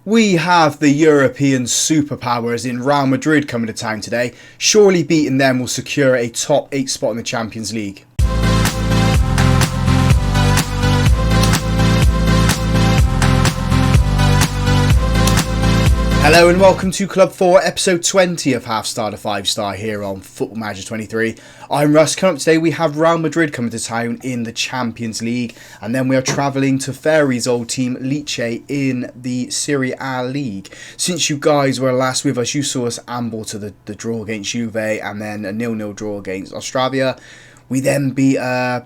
We have the European superpowers in Real Madrid coming to town today. Surely beating them will secure a top 8 spot in the Champions League. Hello and welcome to Club 4, episode 20 of Half Star to 5 Star here on Football Manager 23. I'm Russ. Coming up today we have Real Madrid coming to town in the Champions League, and then we are travelling to Ferri's old team Lecce in the Serie A league. Since you guys were last with us, you saw us amble to the draw against Juve and then a 0-0 draw against Ostravia. We then beat Salernitana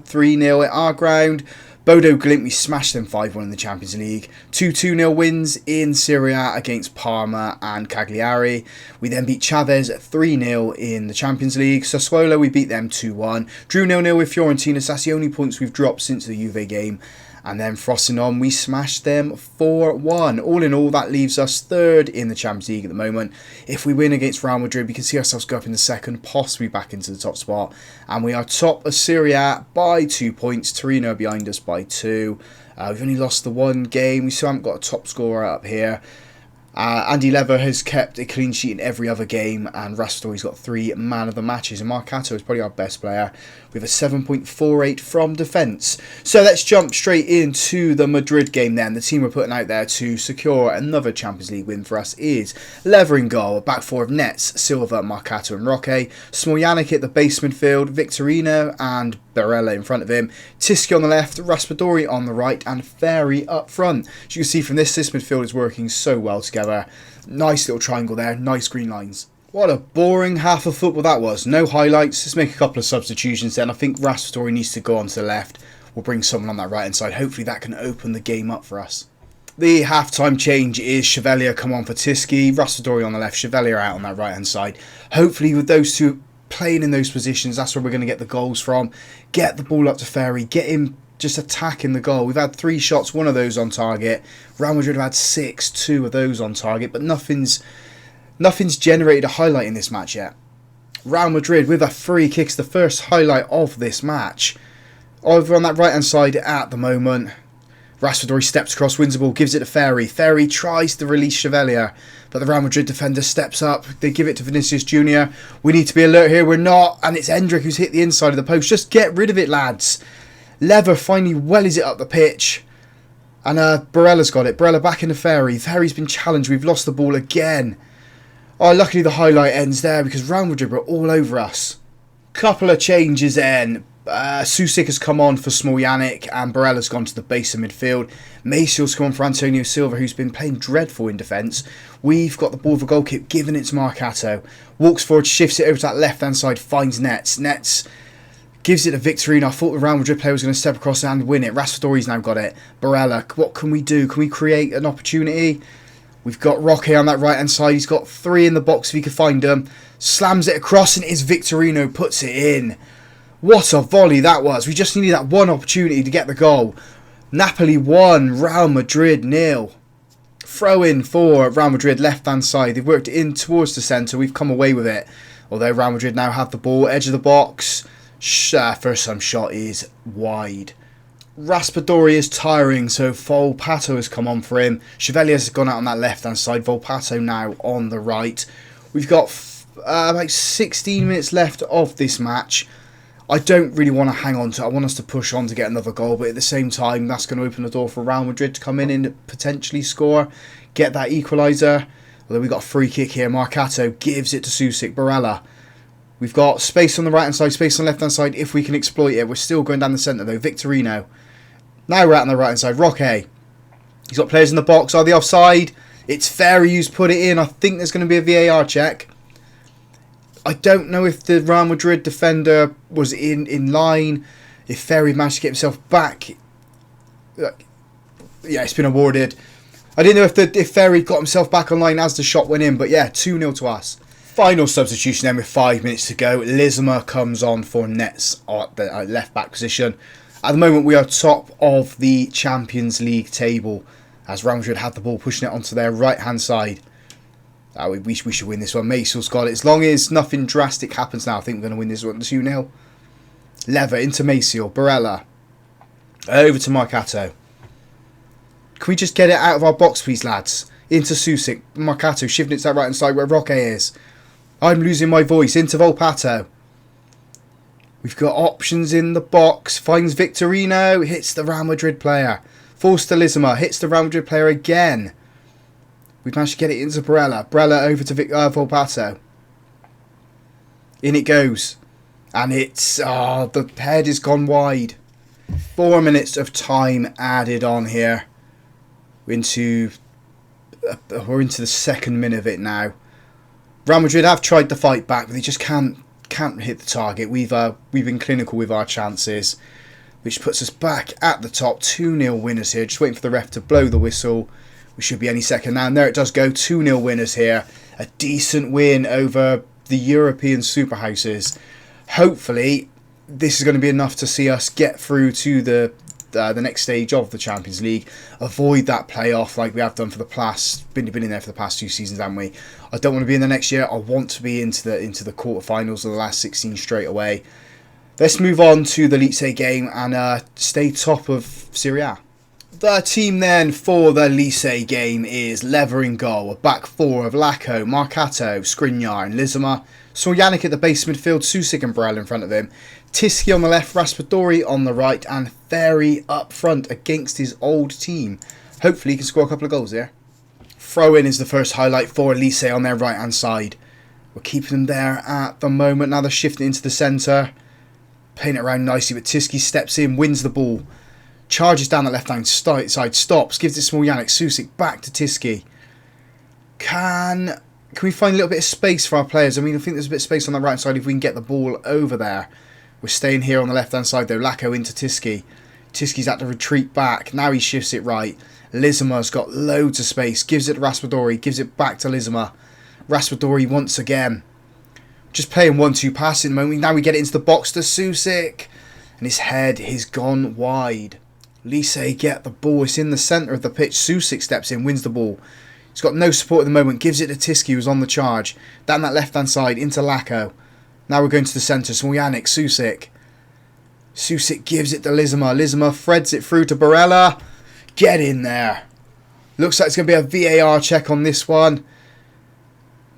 3-0 at our ground. Bodo Glimt, we smashed them 5-1 in the Champions League. 2-0 wins in Serie A against Parma and Cagliari. We then beat Chavez 3-0 in the Champions League. Sassuolo, we beat them 2-1. Drew 0-0 with Fiorentina, so that's the only points we've dropped since the Juve game. And then Frosinone, we smashed them 4-1. All in all, that leaves us third in the Champions League at the moment. If we win against Real Madrid, we can see ourselves go up in the second, possibly back into the top spot. And we are top of Serie A by 2 points. Torino behind us by 2. We've only lost the one game. We still haven't got a top scorer up here. Andy Lever has kept a clean sheet in every other game, and Rastori's got 3 man of the matches, and Marcato is probably our best player with a 7.48 from defence. So let's jump straight into the Madrid game then. The team we're putting out there to secure another Champions League win for us is Lever in goal, a back four of Nets, Silva, Marcato and Roque, Smoljannik at the base midfield, Victorino and Barella in front of him, Tiski on the left, Raspadori on the right and Ferri up front. As you can see from this midfield is working so well together. Nice little triangle there, nice green lines. What a boring half of football that was. No highlights. Let's make a couple of substitutions then. I think Raspadori needs to go on to the left. We'll bring someone on that right hand side. Hopefully that can open the game up for us. The half-time change is Chevalier come on for Tiski, Raspadori on the left, Chevalier out on that right hand side. Hopefully with those two playing in those positions, that's where we're going to get the goals from. Get the ball up to Ferri, get him just attacking the goal. We've had 3 shots, 1 of those on target. Real Madrid have had 6, 2 of those on target, but nothing's generated a highlight in this match yet. Real Madrid with a free kick's the first highlight of this match. Over on that right hand side at the moment, Raspadori steps across, wins the ball, gives it to Ferri. Ferri tries to release Chevalier, but the Real Madrid defender steps up. They give it to Vinicius Jr. We need to be alert here. We're not. And it's Endrick who's hit the inside of the post. Just get rid of it, lads. Lever finally wellies it up the pitch. And Barella's got it. Barella back into Ferri. Ferri's been challenged. We've lost the ball again. Oh, luckily the highlight ends there because Real Madrid were all over us. Couple of changes then. Susik has come on for Smoljannik and Barella's gone to the base of midfield. Maciel's come on for Antonio Silva, who's been playing dreadful in defence. We've got the ball for goal kick, giving it to Marcato. Walks forward, shifts it over to that left hand side, finds Nets. Nets gives it to Victorino. I thought the Real Madrid player was going to step across and win it. Raspadori's now got it. Barella, what can we do? Can we create an opportunity? We've got Roque on that right hand side. He's got 3 in the box if he can find them. Slams it across and it is Victorino, puts it in. What a volley that was. We just needed that one opportunity to get the goal. Napoli 1, Real Madrid 0. Throw in for Real Madrid left hand side. They've worked it in towards the centre. We've come away with it. Although Real Madrid now have the ball. Edge of the box. First time shot is wide. Raspadori is tiring, so Volpato has come on for him. Chevalier's gone out on that left hand side. Volpato now on the right. We've got about 16 minutes left of this match. I don't really want to hang on to it. I want us to push on to get another goal, but at the same time, that's going to open the door for Real Madrid to come in and potentially score, get that equaliser. Although we've got a free kick here. Marcato gives it to Susik. Barella. We've got space on the right hand side, space on the left hand side if we can exploit it. We're still going down the centre though. Victorino. Now we're out on the right hand side. Roque. He's got players in the box. Are they offside? It's Ferri who's put it in. I think there's going to be a VAR check. I don't know if the Real Madrid defender was in line, if Ferri managed to get himself back. Yeah, it's been awarded. I didn't know if Ferri got himself back online as the shot went in, but yeah, 2-0 to us. Final substitution then with 5 minutes to go. Lisma comes on for Nets at the left back position. At the moment we are top of the Champions League table as Real Madrid had the ball, pushing it onto their right hand side. We should win this one. Maciel's got it. As long as nothing drastic happens now, I think we're going to win this one 2-0. Lever into Maciel. Barella. Over to Marcato. Can we just get it out of our box, please, lads? Into Susic. Marcato shifting it to that right hand side where Roque is. I'm losing my voice. Into Volpato. We've got options in the box. Finds Victorino. Hits the Real Madrid player. Falls to Lizama. Hits the Real Madrid player again. We've managed to get it into Barella. Barella over to Volpato. In it goes. And it's... the head has gone wide. 4 minutes of time added on here. We're into the second minute of it now. Real Madrid have tried to fight back, but they just can't hit the target. We've been clinical with our chances, which puts us back at the top. 2-0 winners here. Just waiting for the ref to blow the whistle. We should be any second now. And there it does go. 2-0 winners here. A decent win over the European superhouses. Hopefully, this is going to be enough to see us get through to the next stage of the Champions League. Avoid that playoff like we have done for the past. Been in there for the past 2 seasons, haven't we? I don't want to be in the next year. I want to be into the quarterfinals of the last 16 straight away. Let's move on to the Lecce game and stay top of Serie A. The team then for the Lecce game is Lever in goal. A back four of Lacco, Marcato, Skriniar and Lizama. Sorjanic at the base midfield, Susic and Barella in front of him. Tiski on the left, Raspadori on the right, and Ferri up front against his old team. Hopefully he can score a couple of goals here. Throw-in is the first highlight for Lecce on their right-hand side. We're keeping them there at the moment. Now they're shifting into the centre. Playing it around nicely, but Tiski steps in, wins the ball. Charges down the left-hand side, stops, gives it to Smoljanec. Susic back to Tiski. Can we find a little bit of space for our players? I mean, I think there's a bit of space on the right side if we can get the ball over there. We're staying here on the left-hand side though. Lacco into Tiski. Tiski's had to retreat back. Now he shifts it right. Lizama's got loads of space. Gives it to Raspadori. Gives it back to Lizama. Raspadori once again. Just playing 1-2 passing at the moment. Now we get it into the box to Susic. And his head has gone wide. Lecce get the ball. It's in the centre of the pitch. Susic steps in, wins the ball. He's got no support at the moment. Gives it to Tiski, who's on the charge. Down that left-hand side into Lacco. Now we're going to the centre. Smoljanec, Susic. Susic gives it to Lizama. Lizama threads it through to Barella. Get in there. Looks like it's going to be a VAR check on this one.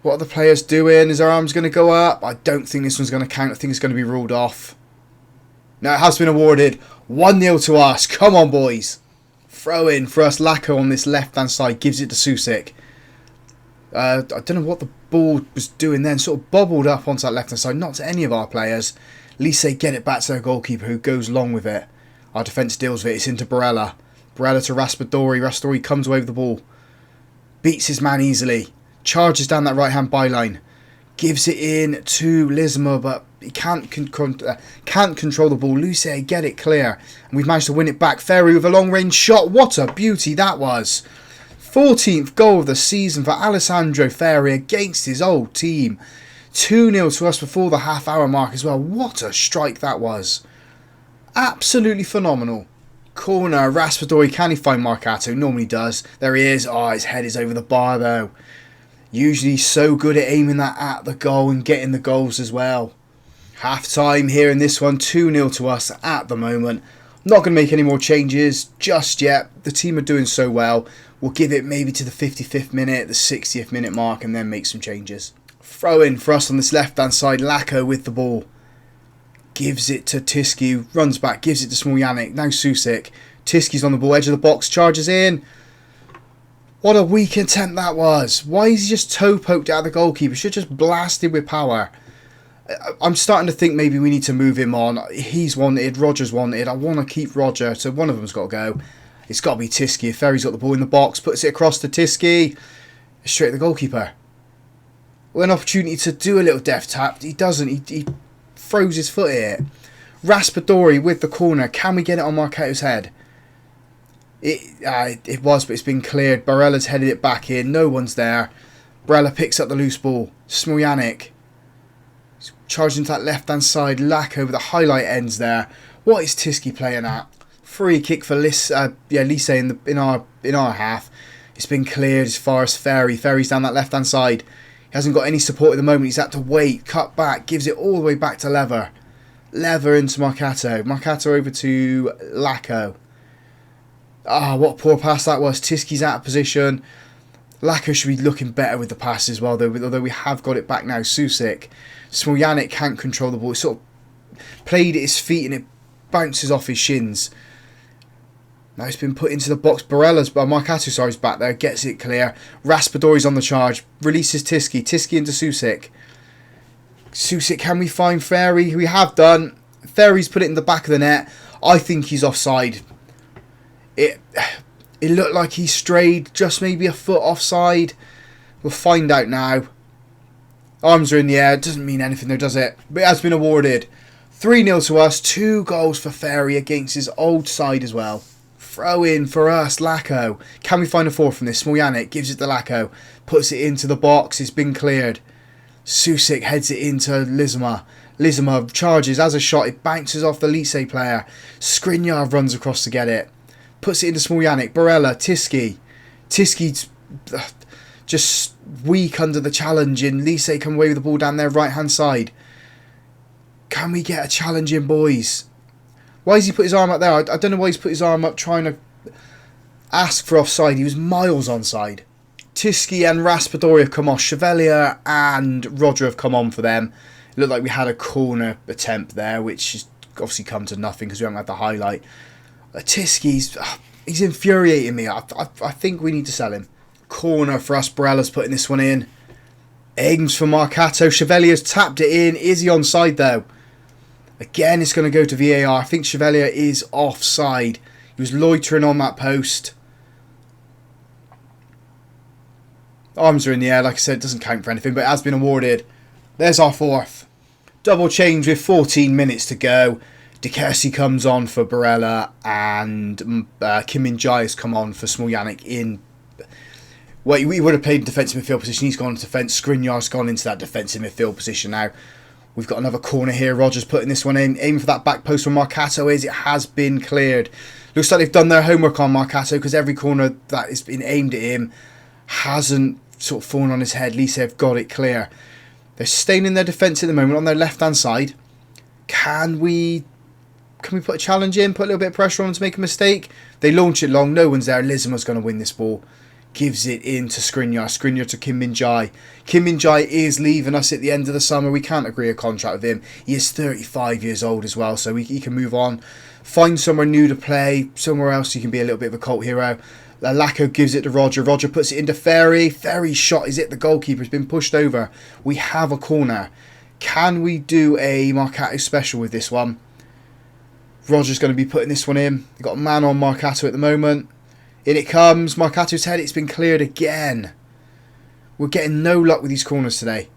What are the players doing? Is their arms going to go up? I don't think this one's going to count. I think it's going to be ruled off. No, it has been awarded. 1-0 to us. Come on, boys. Throw in for us. Lacco on this left-hand side. Gives it to Susic. I don't know what the ball was doing then. Sort of bobbled up onto that left-hand side. Not to any of our players. Lecce get it back to their goalkeeper who goes long with it. Our defence deals with it. It's into Barella. Barella to Raspadori. Raspadori comes away with the ball. Beats his man easily. Charges down that right-hand byline. Gives it in to Lizama, but he can't control the ball. Lecce get it clear. And we've managed to win it back. Ferri with a long-range shot. What a beauty that was. 14th goal of the season for Alessandro Ferri against his old team. 2-0 to us before the half-hour mark as well. What a strike that was. Absolutely phenomenal. Corner, Raspadori, can he find Marcato? Normally does. There he is. Oh, his head is over the bar though. Usually so good at aiming that at the goal and getting the goals as well. Half time here in this one. 2-0 to us at the moment. Not going to make any more changes just yet. The team are doing so well. We'll give it maybe to the 55th minute, the 60th minute mark, and then make some changes. Throw in for us on this left-hand side. Lacco with the ball. Gives it to Tiski. Runs back. Gives it to Smoljanec. Now Susic. Tiski's on the ball. Edge of the box. Charges in. What a weak attempt that was. Why is he just toe poked out of the goalkeeper? Should have just blasted with power. I'm starting to think maybe we need to move him on. He's wanted. Roger's wanted. I want to keep Roger. So one of them's got to go. It's got to be Tiski. If Ferri's got the ball in the box, puts it across to Tiski. Straight to the goalkeeper. Well, an opportunity to do a little deft tap. He doesn't. He throws his foot at it. Raspadori with the corner. Can we get it on Marcato's head? It was, but it's been cleared. Barella's headed it back in. No one's there. Barella picks up the loose ball. Smoljanec. Charging to that left-hand side. Lacco with the highlight ends there. What is Tiski playing at? Free kick for Lecce in our half. It's been cleared as far as Ferri. Ferri's down that left-hand side. He hasn't got any support at the moment. He's had to wait. Cut back. Gives it all the way back to Lever. Lever into Marcato. Marcato over to Lacco. What a poor pass that was. Tiski's out of position. Lacko should be looking better with the pass as well, though, although we have got it back now. Susic. Smoljanec can't control the ball. It sort of played at his feet and it bounces off his shins. Now it's been put into the box. Marcato, sorry, is back there. Gets it clear. Raspadori's on the charge. Releases Tiski. Tiski into Susic. Susic, can we find Ferri? We have done. Ferri's put it in the back of the net. I think he's offside. It looked like he strayed just maybe a foot offside. We'll find out now. Arms are in the air. It doesn't mean anything though, does it? But it has been awarded. 3-0 to us. 2 goals for Ferri against his old side as well. Throw in for us, Lacko. Can we find a 4 from this? Smoljanec gives it to Lacko. Puts it into the box. It's been cleared. Susic heads it into Lizama. Lizama charges, has a shot. It bounces off the Lecce player. Skriniar runs across to get it. Puts it into Smoljanec. Barella. Tiski. Tiski's just weak under the challenge. And Lecce come away with the ball down their right-hand side. Can we get a challenge in, boys? Why has he put his arm up there? I don't know why he's put his arm up trying to ask for offside. He was miles onside. Tiski and Raspadori have come off. Chevalier and Roger have come on for them. It looked like we had a corner attempt there, which has obviously come to nothing because we haven't had the highlight. Tiski's he's infuriating me. I think we need to sell him. Corner for us. Barella's putting this one in. Aims for Marcato. Chevalier's tapped it in. Is he onside though? Again, it's going to go to VAR. I think Chevalier is offside. He was loitering on that post. Arms are in the air. Like I said, it doesn't count for anything, but it has been awarded. There's our 4th. Double change with 14 minutes to go. De Kersi comes on for Barella and Kim Min-jae has come on for Smoljanec in... Well, he would have played defensive midfield position. He's gone to defence. Skriniar's gone into that defensive midfield position now. We've got another corner here. Roger's putting this one in. Aiming for that back post where Marcato is. It has been cleared. Looks like they've done their homework on Marcato because every corner that has been aimed at him hasn't sort of fallen on his head. At least they've got it clear. They're staying in their defence at the moment on their left-hand side. Can we put a challenge in? Put a little bit of pressure on them to make a mistake? They launch it long. No one's there. Lizama's going to win this ball. Gives it in to Skriniar. Skriniar to Kim Min-jae. Kim Min-jae is leaving us at the end of the summer. We can't agree a contract with him. He is 35 years old as well, so he can move on. Find somewhere new to play. Somewhere else he can be a little bit of a cult hero. Lacko gives it to Roger. Roger puts it into Ferri. Ferri's shot is it. The goalkeeper has been pushed over. We have a corner. Can we do a Marcato special with this one? Roger's going to be putting this one in. We've got a man on Marcato at the moment. In it comes. Marcato's head. It's been cleared again. We're getting no luck with these corners today.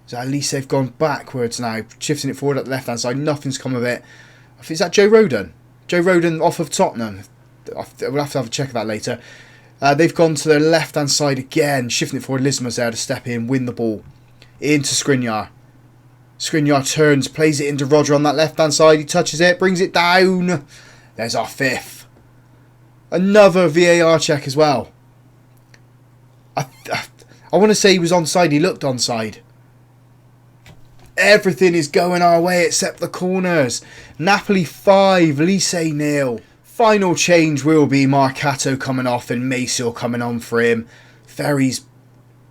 So at least they've gone backwards now. Shifting it forward at the left-hand side. Nothing's come of it. I think, is that Joe Rodon? Joe Rodon off of Tottenham. We'll have to have a check of that later. They've gone to their left-hand side again. Shifting it forward. Lizama's there to step in. Win the ball. Into Skriniar. Skriniar turns. Plays it into Roger on that left-hand side. He touches it. Brings it down. There's our 5th. Another VAR check as well. I want to say he was onside. He looked onside. Everything is going our way except the corners. Napoli 5, Lecce 0. Final change will be Marcato coming off and Maceo coming on for him. Ferri's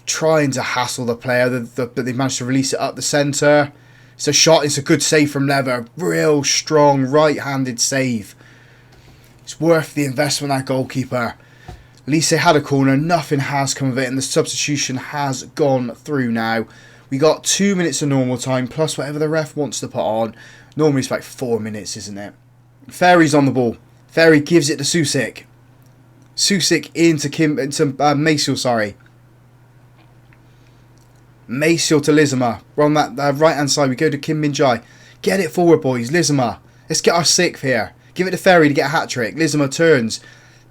trying to hassle the player, but they've managed to release it up the centre. It's a shot. It's a good save from Lever. Real strong right-handed save. It's worth the investment, that goalkeeper. Lecce had a corner. Nothing has come of it, and the substitution has gone through now. We got 2 minutes of normal time, plus whatever the ref wants to put on. Normally it's like 4 minutes, isn't it? Ferri's on the ball. Ferri gives it to Susic. Susic into Maceo, sorry. Maceo to Lizama. We're on that right-hand side. We go to Kim Min-jae. Get it forward, boys. Lizama. Let's get our 6th here. Give it to Ferri to get a hat-trick. Lizama turns.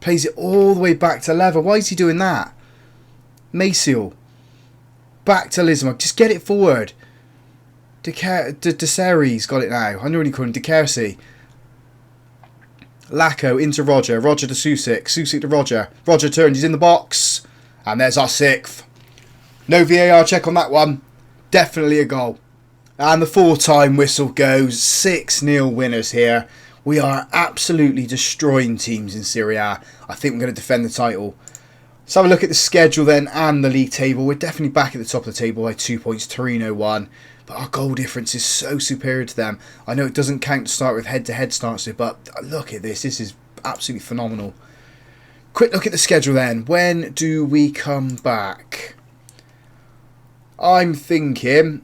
Plays it all the way back to Lever. Why is he doing that? Maceo. Back to Lizama. Just get it forward. Deseri's got it now. I know he called him De Kersi. Lacko into Roger. Roger to Susic. Susic to Roger. Roger turns. He's in the box. And there's our 6th. No VAR check on that one. Definitely a goal. And the full-time whistle goes. 6-0 winners here. We are absolutely destroying teams in Serie A. I think we're going to defend the title. Let's have a look at the schedule then and the league table. We're definitely back at the top of the table by 2 points, Torino 1. But our goal difference is so superior to them. I know it doesn't count to start with head-to-head starts, but look at this. This is absolutely phenomenal. Quick look at the schedule then. When do we come back? I'm thinking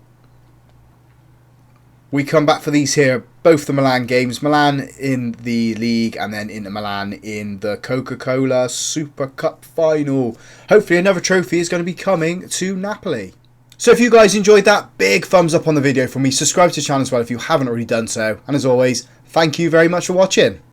we come back for these here, both the Milan games. Milan in the league and then Inter Milan in the Coca-Cola Super Cup final. Hopefully another trophy is going to be coming to Napoli. So if you guys enjoyed that, big thumbs up on the video from me. Subscribe to the channel as well if you haven't already done so. And as always, thank you very much for watching.